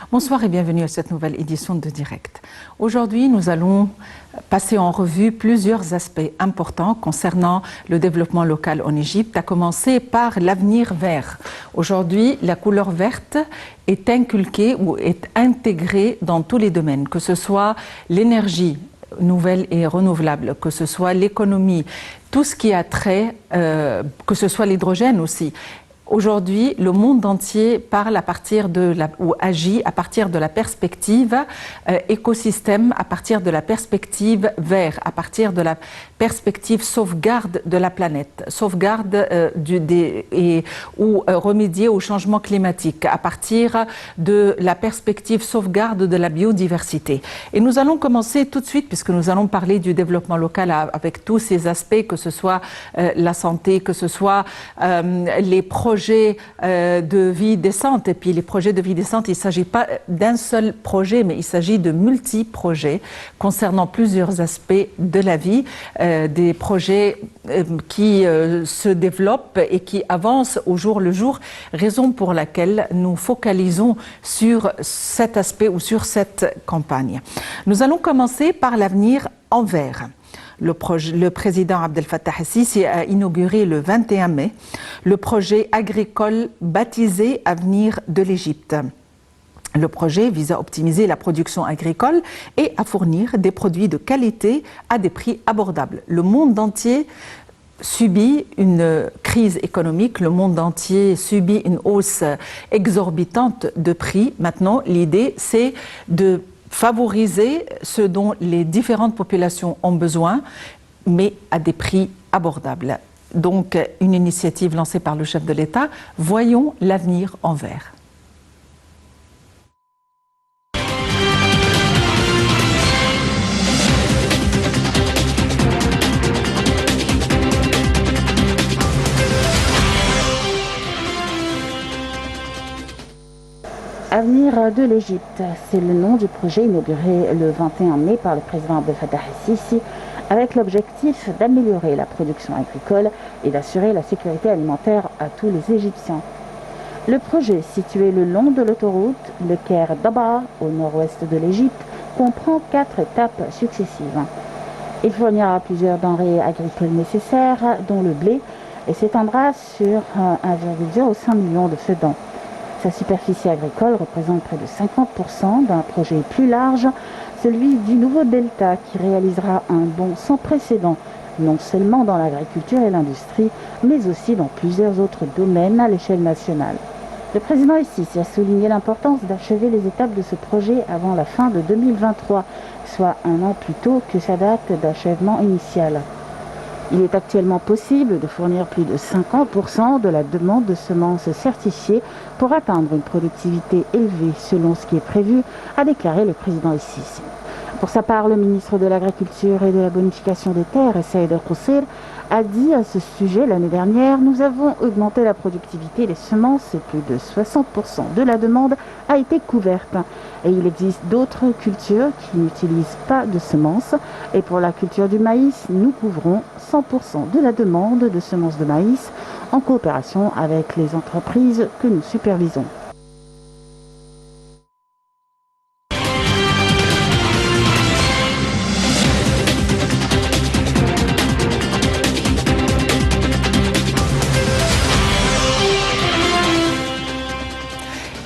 Bonsoir et bienvenue à cette nouvelle édition de Direct. Aujourd'hui, nous allons passer en revue plusieurs aspects importants concernant le développement local en Égypte, à commencer par l'avenir vert. Aujourd'hui, la couleur verte est inculquée ou est intégrée dans tous les domaines, que ce soit l'énergie nouvelle et renouvelable, que ce soit l'économie, tout ce qui a trait, que ce soit l'hydrogène aussi. Aujourd'hui, le monde entier parle à partir de ou agit à partir de la perspective écosystème, à partir de la perspective vert, à partir de la perspective sauvegarde de la planète, sauvegarde ou remédier au changement climatique, à partir de la perspective sauvegarde de la biodiversité. Et nous allons commencer tout de suite, puisque nous allons parler du développement local avec tous ces aspects, que ce soit la santé, que ce soit les projets de vie décente. Et puis les projets de vie décente, il ne s'agit pas d'un seul projet, mais il s'agit de multi-projets concernant plusieurs aspects de la vie, des projets qui se développent et qui avancent au jour le jour, raison pour laquelle nous focalisons sur cet aspect ou sur cette campagne. Nous allons commencer par l'avenir en vert. Le président Abdel Fattah el-Sisi a inauguré le 21 mai le projet agricole baptisé Avenir de l'Égypte. Le projet vise à optimiser la production agricole et à fournir des produits de qualité à des prix abordables. Le monde entier subit une crise économique, le monde entier subit une hausse exorbitante de prix. Maintenant, l'idée, c'est de favoriser ce dont les différentes populations ont besoin, mais à des prix abordables. Donc, une initiative lancée par le chef de l'État. Voyons l'avenir en vert. Avenir de l'Égypte, c'est le nom du projet inauguré le 21 mai par le président Abdel Fattah el-Sisi, avec l'objectif d'améliorer la production agricole et d'assurer la sécurité alimentaire à tous les Égyptiens. Le projet, situé le long de l'autoroute, le Caire d'Abaa, au nord-ouest de l'Égypte, comprend 4 étapes successives. Il fournira plusieurs denrées agricoles nécessaires, dont le blé, et s'étendra sur 1,05 million de fedans. Sa superficie agricole représente près de 50% d'un projet plus large, celui du nouveau delta, qui réalisera un bond sans précédent, non seulement dans l'agriculture et l'industrie, mais aussi dans plusieurs autres domaines à l'échelle nationale. Le président el-Sisi a souligné l'importance d'achever les étapes de ce projet avant la fin de 2023, soit un an plus tôt que sa date d'achèvement initiale. Il est actuellement possible de fournir plus de 50% de la demande de semences certifiées pour atteindre une productivité élevée selon ce qui est prévu, a déclaré le président el-Sisi. Pour sa part, le ministre de l'Agriculture et de la Bonification des Terres, Saïd El-Qusseir, a dit à ce sujet l'année dernière: nous avons augmenté la productivité des semences et plus de 60% de la demande a été couverte. Et il existe d'autres cultures qui n'utilisent pas de semences. Et pour la culture du maïs, nous couvrons 100% de la demande de semences de maïs en coopération avec les entreprises que nous supervisons.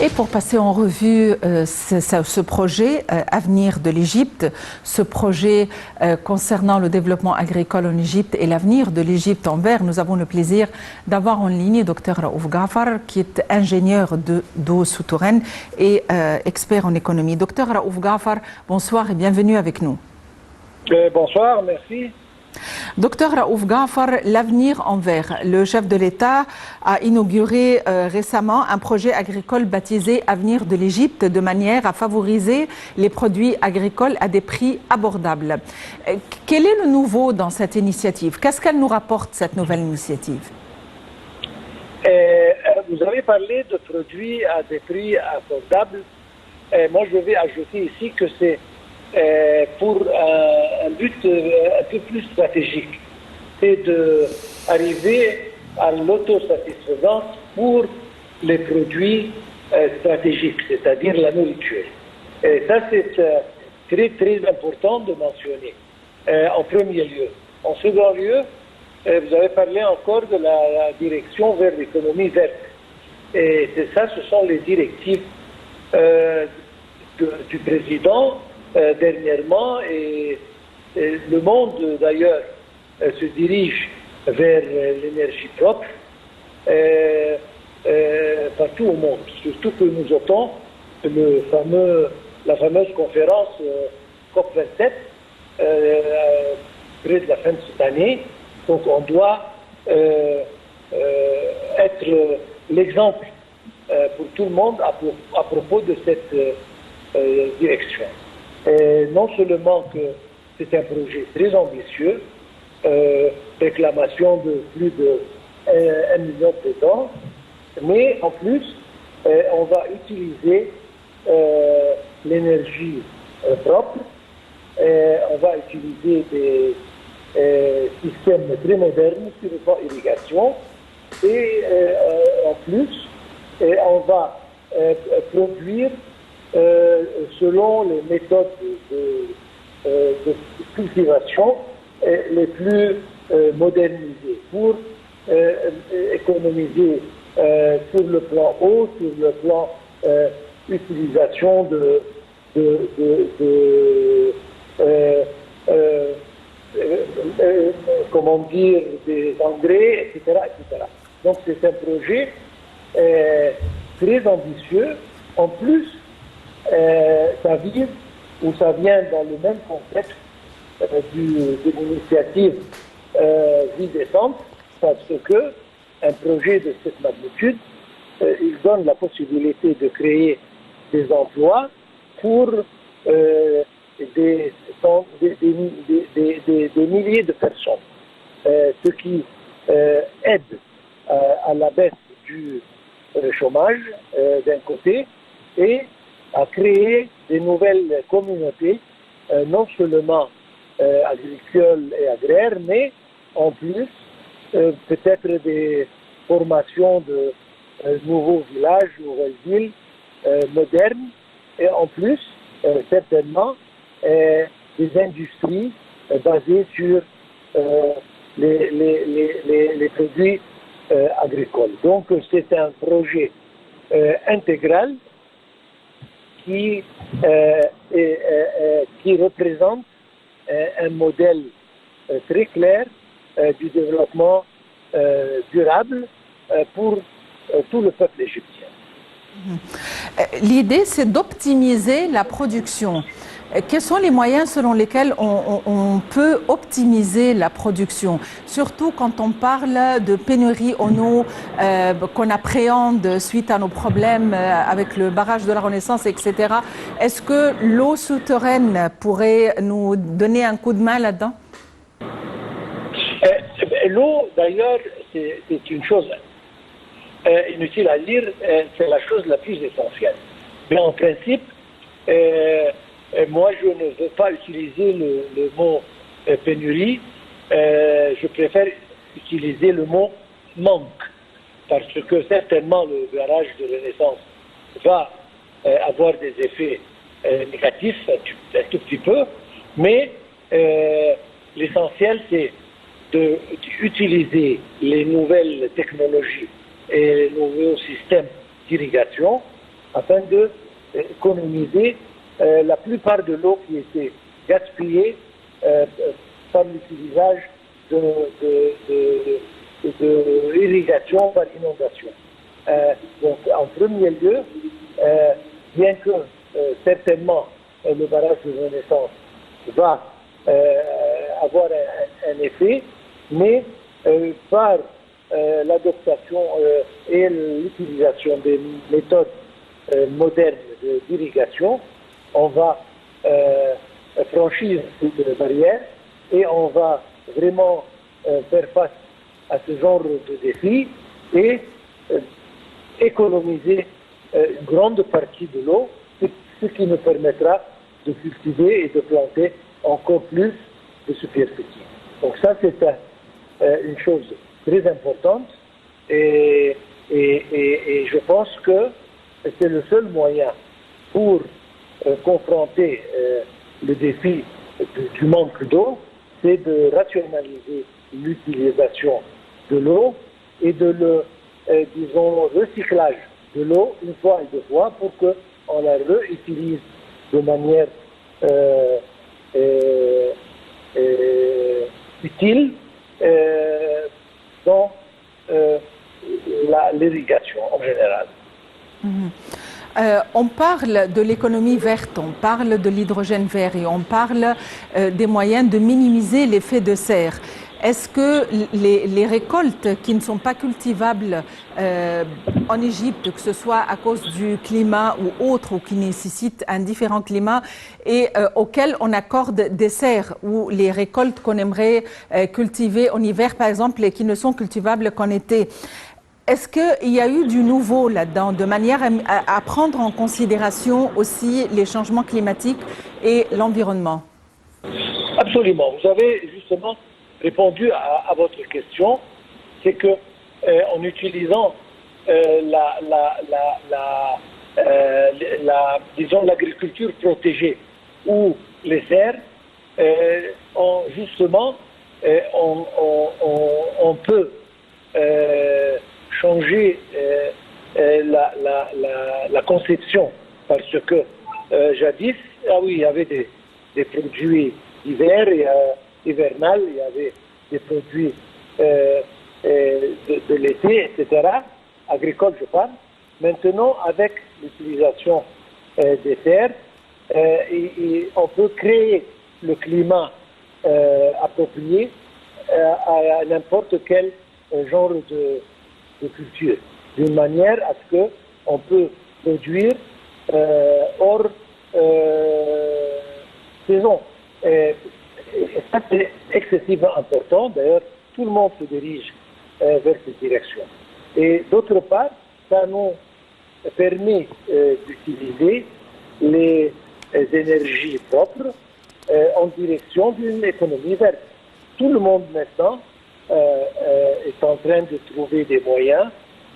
Et pour passer en revue ce projet Avenir de l'Égypte, ce projet concernant le développement agricole en Égypte et l'avenir de l'Égypte en vert, nous avons le plaisir d'avoir en ligne Dr Raouf Ghafar, qui est ingénieur d'eau souterraine et expert en économie. Dr Raouf Ghafar, bonsoir et bienvenue avec nous. Bonsoir, merci. Docteur Raouf Ghafar, l'avenir en vert. Le chef de l'État a inauguré récemment un projet agricole baptisé Avenir de l'Égypte, de manière à favoriser les produits agricoles à des prix abordables. Quel est le nouveau dans cette initiative? Qu'est-ce qu'elle nous rapporte, cette nouvelle initiative? Vous avez parlé de produits à des prix abordables. Moi, je vais ajouter ici que c'est pour un but un peu plus stratégique, c'est d'arriver à l'autosatisfaisance pour les produits stratégique, c'est-à-dire la nourriture. Et ça, c'est très, très important de mentionner, en premier lieu. En second lieu, vous avez parlé encore de la direction vers l'économie verte. Et c'est ça, ce sont les directives du président dernièrement, et le monde d'ailleurs se dirige vers l'énergie propre partout au monde. Surtout que nous avons la fameuse conférence COP27 près de la fin de cette année. Donc on doit être l'exemple pour tout le monde à propos de cette direction. Et non seulement que c'est un projet très ambitieux, réclamation de plus de 1 million d'hectares, mais en plus, on va utiliser l'énergie propre, on va utiliser des systèmes très modernes sur le plan irrigation, et en plus, on va produire selon les méthodes de cultivation les plus modernisées pour économiser sur le plan eau, sur le plan utilisation comment dire, des engrais, etc., etc. Donc c'est un projet très ambitieux. En plus, ça vient dans le même contexte de l'initiative Vie décente, parce que un projet de cette magnitude, il donne la possibilité de créer des emplois pour des milliers de personnes, ce qui aide à la baisse du chômage d'un côté, et à créer des nouvelles communautés, non seulement agricoles et agraires, mais en plus peut-être des formations de nouveaux villages, nouvelles villes modernes, et en plus certainement des industries basées sur les produits agricoles. Donc c'est un projet intégral qui représente un modèle très clair du développement durable pour tout le peuple égyptien. L'idée, c'est d'optimiser la production. Quels sont les moyens selon lesquels on peut optimiser la production, surtout quand on parle de pénurie en eau qu'on appréhende suite à nos problèmes avec le barrage de la Renaissance, etc. Est-ce que l'eau souterraine pourrait nous donner un coup de main là-dedans? L'eau, d'ailleurs, c'est une chose inutile à dire, c'est la chose la plus essentielle. Mais en principe, moi, je ne veux pas utiliser le mot pénurie, je préfère utiliser le mot manque, parce que certainement le barrage de Renaissance va avoir des effets négatifs un tout petit peu, mais l'essentiel c'est d'utiliser les nouvelles technologies et les nouveaux systèmes d'irrigation afin d'économiser la plupart de l'eau qui était gaspillée par l'utilisation de l'irrigation par inondation. Donc, en premier lieu, bien que certainement le barrage de Renaissance va avoir un effet, mais par l'adoption et l'utilisation des méthodes modernes d'irrigation, on va franchir cette barrière et on va vraiment faire face à ce genre de défis et économiser une grande partie de l'eau, ce qui nous permettra de cultiver et de planter encore plus de superficie. Donc ça, c'est une chose très importante et je pense que c'est le seul moyen pour confronter le défi du manque d'eau, c'est de rationaliser l'utilisation de l'eau et de le, recyclage de l'eau une fois et deux fois pour qu'on la réutilise de manière utile dans l'irrigation en général. On parle de l'économie verte, on parle de l'hydrogène vert et on parle des moyens de minimiser l'effet de serre. Est-ce que les récoltes qui ne sont pas cultivables en Égypte, que ce soit à cause du climat ou autre, ou qui nécessitent un différent climat, et auxquelles on accorde des serres, ou les récoltes qu'on aimerait cultiver en hiver, par exemple, et qui ne sont cultivables qu'en été, est-ce qu'il y a eu du nouveau là-dedans, de manière à prendre en considération aussi les changements climatiques et l'environnement? Absolument. Vous avez justement répondu à votre question. C'est que en utilisant disons l'agriculture protégée ou les serres, justement, on peut changer la conception, parce que jadis, il y avait des produits d'hiver et hivernal, il y avait des produits de l'été, etc., agricoles je parle. Maintenant, avec l'utilisation des terres, on peut créer le climat approprié à n'importe quel genre de culture, d'une manière à ce qu'on peut produire hors saison. Et ça, c'est excessivement important. D'ailleurs, tout le monde se dirige vers cette direction. Et d'autre part, ça nous permet d'utiliser les énergies propres en direction d'une économie verte. Tout le monde maintenant est en train de trouver des moyens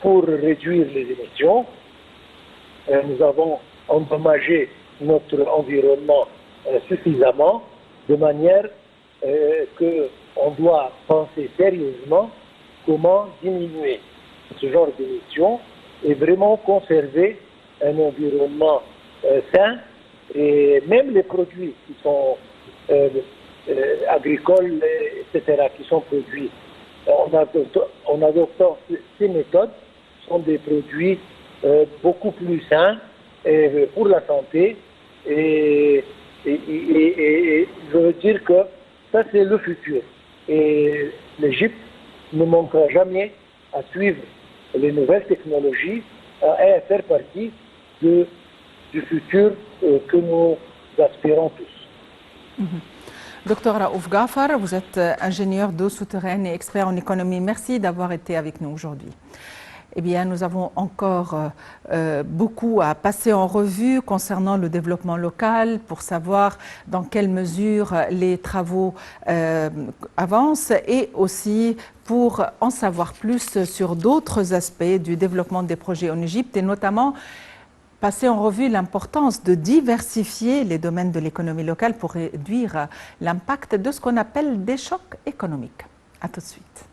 pour réduire les émissions. Nous avons endommagé notre environnement suffisamment, de manière qu'on doit penser sérieusement comment diminuer ce genre d'émissions et vraiment conserver un environnement sain. Et même les produits qui sont agricoles, etc., qui sont produits en adoptant ces méthodes, sont des produits beaucoup plus sains pour la santé. Et je veux dire que ça, c'est le futur. Et l'Égypte ne manquera jamais à suivre les nouvelles technologies et à faire partie du futur que nous aspirons tous. Docteur Raouf Ghafar, vous êtes ingénieur d'eau souterraine et expert en économie. Merci d'avoir été avec nous aujourd'hui. Eh bien, nous avons encore beaucoup à passer en revue concernant le développement local pour savoir dans quelle mesure les travaux avancent et aussi pour en savoir plus sur d'autres aspects du développement des projets en Égypte et notamment passer en revue l'importance de diversifier les domaines de l'économie locale pour réduire l'impact de ce qu'on appelle des chocs économiques. À tout de suite.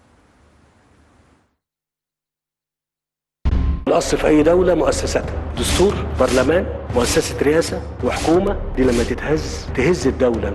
الأصل في أي دولة مؤسساتها، دستور، برلمان، مؤسسة رئاسة وحكومة. دي لما تتهز تهز الدولة.